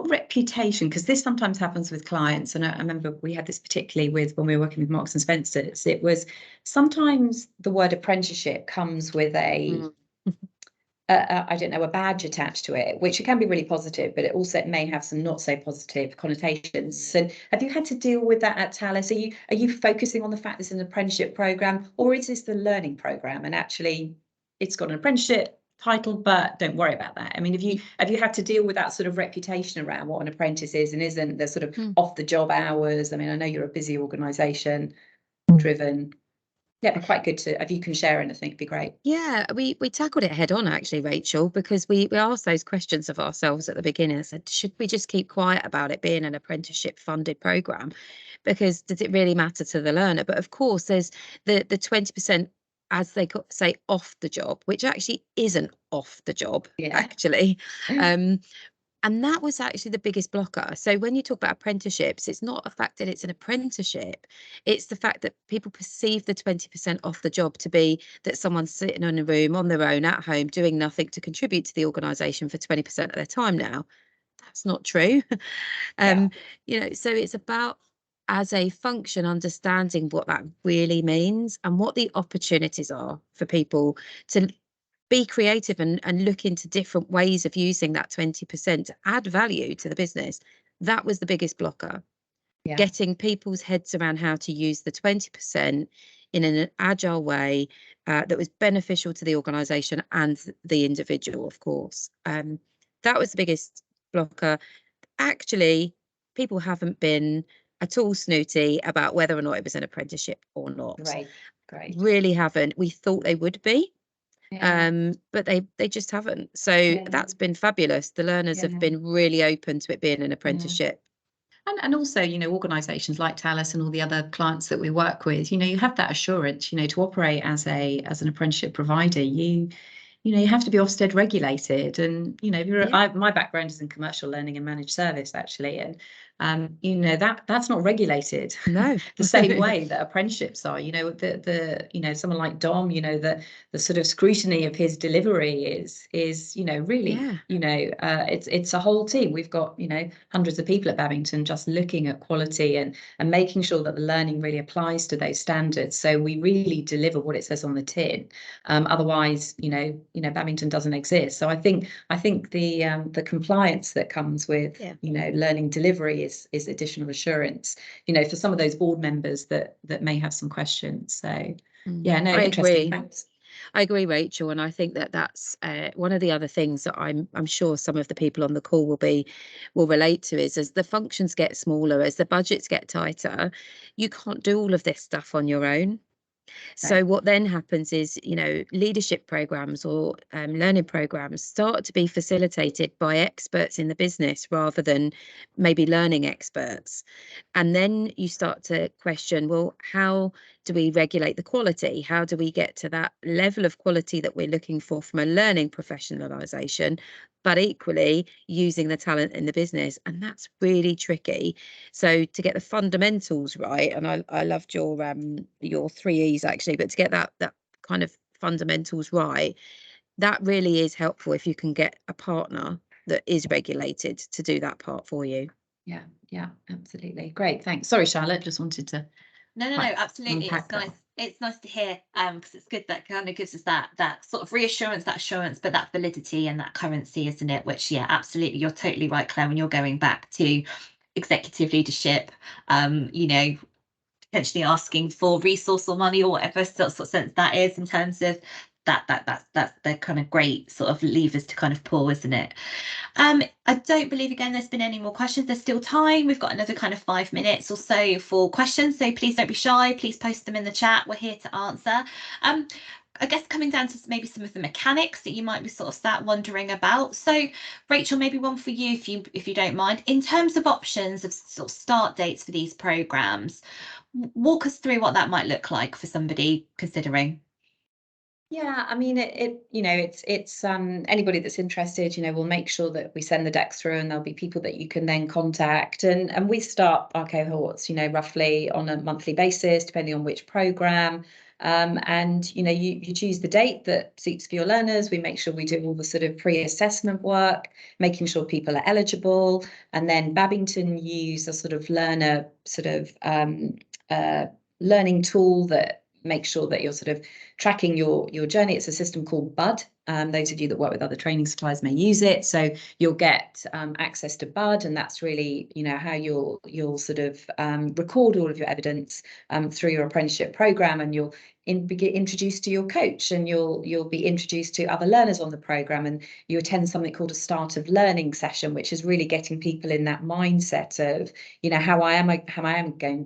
reputation, because this sometimes happens with clients, and I remember we had this particularly when we were working with Marks and Spencer's. It was sometimes the word apprenticeship comes with a I don't know, a badge attached to it, which can be really positive, but it may have some not so positive connotations. So have you had to deal with that at Thales? Are you focusing on the fact it's an apprenticeship program, or is this the learning program and actually it's got an apprenticeship title, but don't worry about that? I mean, have you had to deal with that sort of reputation around what an apprentice is and isn't, the sort of off the job hours? I mean, I know you're a busy organisation, driven. Yeah, it'd be quite good if you can share anything, it'd be great. Yeah, we tackled it head on actually, Rachel, because we asked those questions of ourselves at the beginning. I said, should we just keep quiet about it being an apprenticeship funded programme? because does it really matter to the learner? But of course, there's the 20%, as they say, off the job, which actually isn't off the job, actually. And that was actually the biggest blocker. So when you talk about apprenticeships, it's not a fact that it's an apprenticeship. It's the fact that people perceive the 20% off the job to be that someone's sitting in a room on their own at home doing nothing to contribute to the organisation for 20% of their time now. That's not true. You know, so it's about, as a function, understanding what that really means and what the opportunities are for people to be creative and look into different ways of using that 20% to add value to the business. That was the biggest blocker. Getting people's heads around how to use the 20% in an agile way that was beneficial to the organisation and the individual, of course. That was the biggest blocker. Actually, people haven't been at all snooty about whether or not it was an apprenticeship or not. Great. Really haven't. We thought they would be. But they just haven't. So that's been fabulous. The learners have been really open to it being an apprenticeship. And also, you know, organisations like Thales and all the other clients that we work with, you know, you have that assurance, you know, to operate as an apprenticeship provider, you know, you have to be Ofsted regulated. And, you know, my background is in commercial learning and managed service, actually. And, you know, that's not regulated no the same way that apprenticeships are. You know, you know, someone like Dom, you know, the sort of scrutiny of his delivery is, you know, really, you know, it's a whole team. We've got, you know, hundreds of people at Babington just looking at quality and making sure that the learning really applies to those standards. So we really deliver what it says on the tin. Otherwise, you know, Babington doesn't exist. So I think the compliance that comes with, you know, learning delivery is additional assurance, you know, for some of those board members that may have some questions. So yeah, no, I interesting. agree. Thanks. I agree, Rachel, and I think that's one of the other things that I'm sure some of the people on the call will relate to is, as the functions get smaller, as the budgets get tighter, you can't do all of this stuff on your own. So what then happens is, you know, leadership programs or learning programs start to be facilitated by experts in the business rather than maybe learning experts. And then you start to question, well, how do we regulate the quality? How do we get to that level of quality that we're looking for from a learning professionalisation, but equally using the talent in the business? And that's really tricky. So to get the fundamentals right, and I loved your 3 E's actually, but to get that kind of fundamentals right, that really is helpful if you can get a partner that is regulated to do that part for you. Yeah, absolutely. Great, thanks. Sorry, Charlotte, just wanted to. No, absolutely. It's nice. It's nice to hear, because it's good, that kind of gives us that sort of reassurance, that assurance, but that validity and that currency, isn't it? Which, yeah, absolutely, you're totally right, Claire, when you're going back to executive leadership, you know, potentially asking for resource or money or whatever sort of sense that is, in terms of that's the kind of great sort of levers to kind of pull, isn't it? I don't believe, again, there's been any more questions. There's still time. We've got another kind of 5 minutes or so for questions, so please don't be shy. Please post them in the chat. We're here to answer. I guess coming down to maybe some of the mechanics that you might be sort of sat wondering about. So Rachel, maybe one for you, if you don't mind, in terms of options of sort of start dates for these programs, walk us through what that might look like for somebody considering. Yeah, I mean, you know, it's anybody that's interested, you know, we'll make sure that we send the decks through, and there'll be people that you can then contact, and we start our cohorts, you know, roughly on a monthly basis, depending on which program. And, you know, you choose the date that suits for your learners. We make sure we do all the sort of pre-assessment work, making sure people are eligible. And then Babington use a sort of learner sort of learning tool that makes sure that you're sort of tracking your journey. It's a system called Bud. Those of you that work with other training suppliers may use it. So you'll get access to Bud, and that's really, you know, how you'll sort of record all of your evidence through your apprenticeship program, and you'll get introduced to your coach, and you'll be introduced to other learners on the program, and you attend something called a start of learning session, which is really getting people in that mindset of, you know, how am I going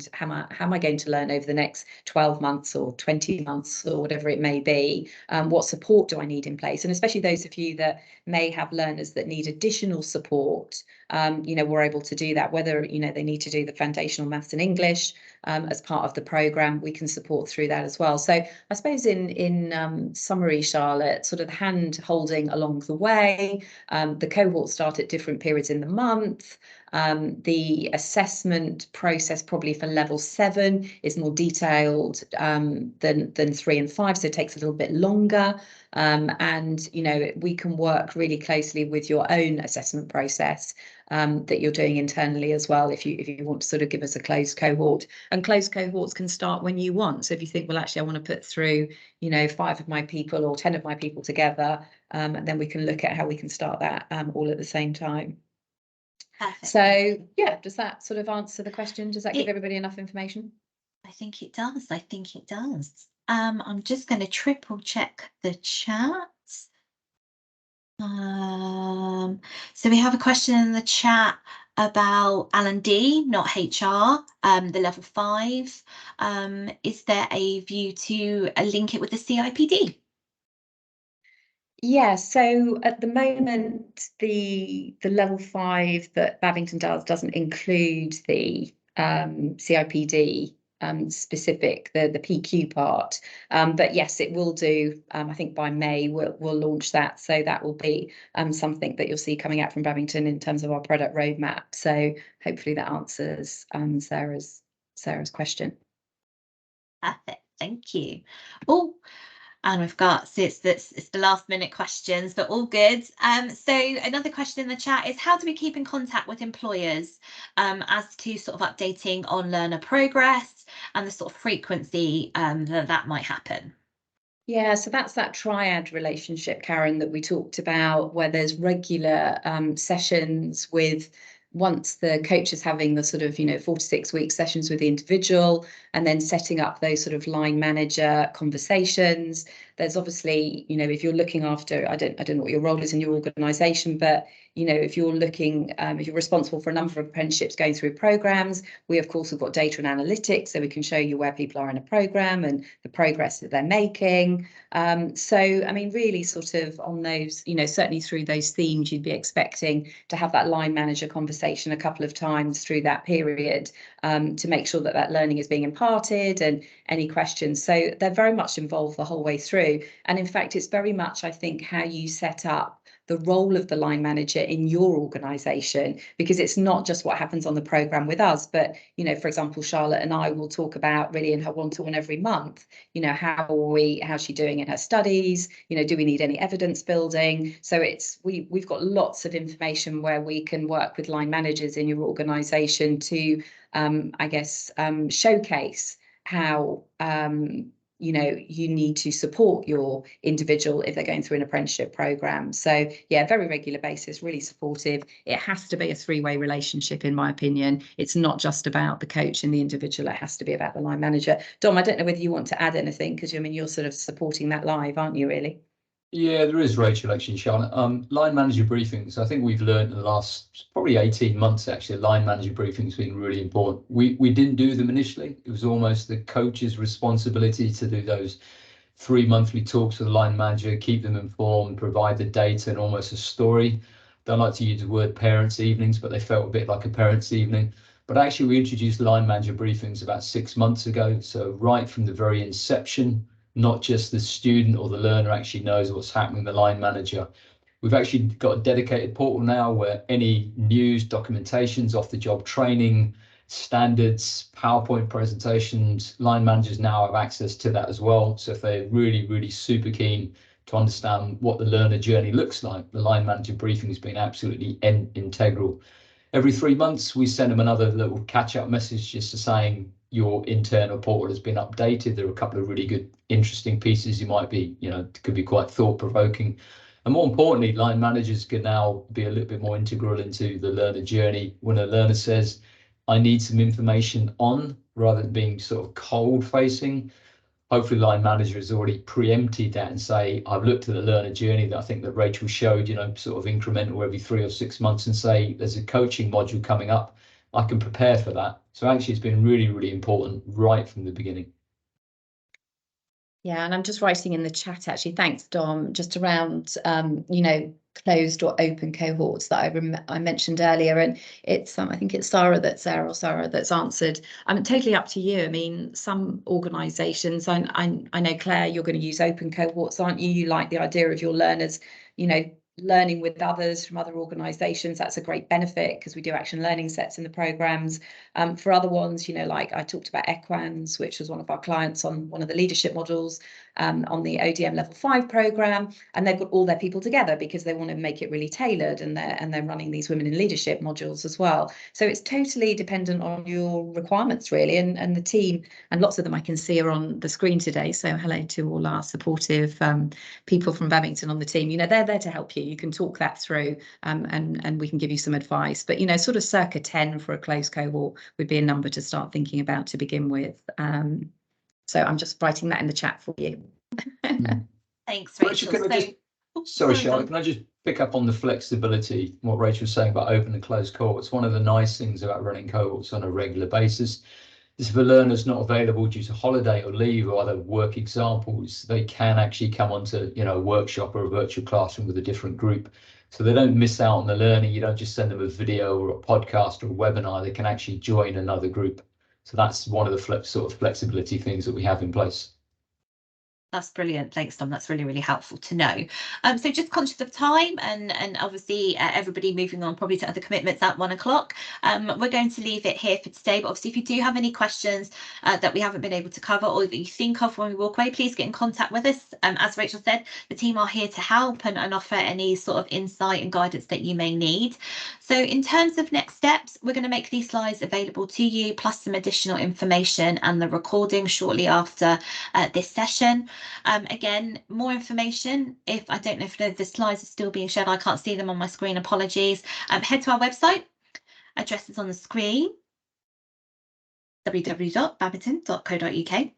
to learn over the next 12 months or 20 months or whatever it may be. What support do I need in place? And especially those of you that may have learners that need additional support we're able to do that. Whether, they need to do the foundational maths and English as part of the programme, we can support through that as well. So I suppose in summary, Charlotte, sort of hand holding along the way, the cohorts start at different periods in the month. The assessment process probably for level 7 is more detailed than 3 and 5, so it takes a little bit longer. And we can work really closely with your own assessment process that you're doing internally as well, if you want to sort of give us a closed cohort. And closed cohorts can start when you want. So if you think, well, actually, I want to put through 5 of my people or 10 of my people together, and then we can look at how we can start that all at the same time. Perfect. So yeah, does that sort of answer the question? Does that give everybody enough information? I think it does. I think it does. I'm just going to triple check the chat. So we have a question in the chat about L&D, not HR, the level 5. Is there a view to link it with the CIPD? Yeah, so at the moment, the level 5 that Babington does doesn't include the CIPD specific, the PQ part. But yes, it will do. I think by May we'll launch that. So that will be something that you'll see coming out from Babington in terms of our product roadmap. So hopefully that answers Sarah's question. Perfect. Thank you. Oh. And we've got, so it's the last minute questions, but all good. So another question in the chat is, how do we keep in contact with employers as to sort of updating on learner progress and the sort of frequency that might happen? Yeah, so that's that triad relationship, Karen, that we talked about, where there's regular sessions with, once the coach is having the sort of 4 to 6 week sessions with the individual, and then setting up those sort of line manager conversations. There's obviously, if you're looking after, I don't know what your role is in your organisation, but if you're looking, if you're responsible for a number of apprenticeships going through programs, we of course have got data and analytics, so we can show you where people are in a program and the progress that they're making. So I mean, really sort of on those, certainly through those themes, you'd be expecting to have that line manager conversation a couple of times through that period to make sure that that learning is being imparted and any questions. So they're very much involved the whole way through. And in fact, it's very much, I think, how you set up the role of the line manager in your organisation, because it's not just what happens on the programme with us, but, for example, Charlotte and I will talk about really in her one-to-one every month, how's she doing in her studies, do we need any evidence building? So we've got lots of information where we can work with line managers in your organisation to, showcase how, you need to support your individual if they're going through an apprenticeship program. So yeah, very regular basis, really supportive. It has to be a 3-way relationship, in my opinion. It's not just about the coach and the individual, it has to be about the line manager. Dom, I don't know whether you want to add anything, because you're sort of supporting that live, aren't you, really? Yeah, there is, Rachel, actually, Charlotte. Line manager briefings, I think we've learned in the last probably 18 months, actually, line manager briefings have been really important. We didn't do them initially. It was almost the coach's responsibility to do those 3 monthly talks with the line manager, keep them informed, provide the data and almost a story. Don't like to use the word parents' evenings, but they felt a bit like a parents' evening. But actually, we introduced line manager briefings about 6 months ago. So right from the very inception, not just the student or the learner actually knows what's happening, the line manager. We've actually got a dedicated portal now where any news, documentations, off-the-job training, standards, PowerPoint presentations, line managers now have access to that as well. So if they're really, really super keen to understand what the learner journey looks like, the line manager briefing has been absolutely integral. Every 3 months, we send them another little catch-up message just to saying your internal portal has been updated. There are a couple of really good, interesting pieces you might be, could be quite thought-provoking. And more importantly, line managers can now be a little bit more integral into the learner journey. When a learner says, I need some information on, rather than being sort of cold-facing, hopefully line manager has already preempted that and say, I've looked at the learner journey that I think that Rachel showed, sort of incremental every 3 or 6 months, and say, there's a coaching module coming up. I can prepare for that. So actually, it's been really, really important right from the beginning. Yeah, and I'm just writing in the chat actually, thanks Dom, just around you know, closed or open cohorts that I mentioned earlier, and it's I think it's Sarah that's answered. Totally up to you. I mean, some organisations, I know Claire, you're going to use open cohorts, aren't you? You like the idea of your learners, you know, learning with others from other organisations. That's a great benefit because we do action learning sets in the programmes. For other ones, you know, like I talked about Equans, which was one of our clients on one of the leadership modules on the ODM level 5 programme, and they've got all their people together because they want to make it really tailored, and they're running these women in leadership modules as well. So it's totally dependent on your requirements really, and the team, and lots of them I can see are on the screen today. So hello to all our supportive people from Babington on the team. You know, they're there to help you. You can talk that through, and we can give you some advice. But you know, sort of circa 10 for a closed cohort would be a number to start thinking about to begin with. So I'm just writing that in the chat for you. Thanks, Rachel. Sorry, Charlotte, can I just pick up on the flexibility, what Rachel was saying about open and closed cohorts? One of the nice things about running cohorts on a regular basis is if a learner's not available due to holiday or leave or other work examples, they can actually come onto, you know, a workshop or a virtual classroom with a different group. So they don't miss out on the learning. You don't just send them a video or a podcast or a webinar. They can actually join another group. So that's one of the sort of flexibility things that we have in place. That's brilliant. Thanks, Tom. That's really, really helpful to know. So just conscious of time and obviously everybody moving on probably to other commitments at 1 o'clock. We're going to leave it here for today. But obviously, if you do have any questions that we haven't been able to cover or that you think of when we walk away, please get in contact with us. As Rachel said, the team are here to help and offer any sort of insight and guidance that you may need. So in terms of next steps, we're going to make these slides available to you, plus some additional information and the recording shortly after this session. Again, more information, if I don't know if the slides are still being shared, I can't see them on my screen, apologies. Head to our website, address is on the screen, www.babington.co.uk.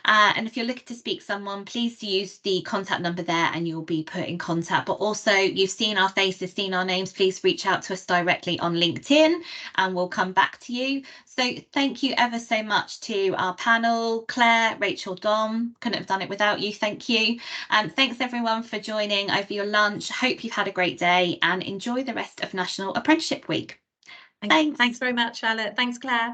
And if you're looking to speak to someone, please use the contact number there and you'll be put in contact. But also, you've seen our faces, seen our names, please reach out to us directly on LinkedIn and we'll come back to you. So thank you ever so much to our panel, Claire, Rachel, Dom. Couldn't have done it without you. Thank you. Thanks everyone for joining over your lunch. Hope you've had a great day and enjoy the rest of National Apprenticeship Week. Thanks very much, Charlotte. Thanks, Claire.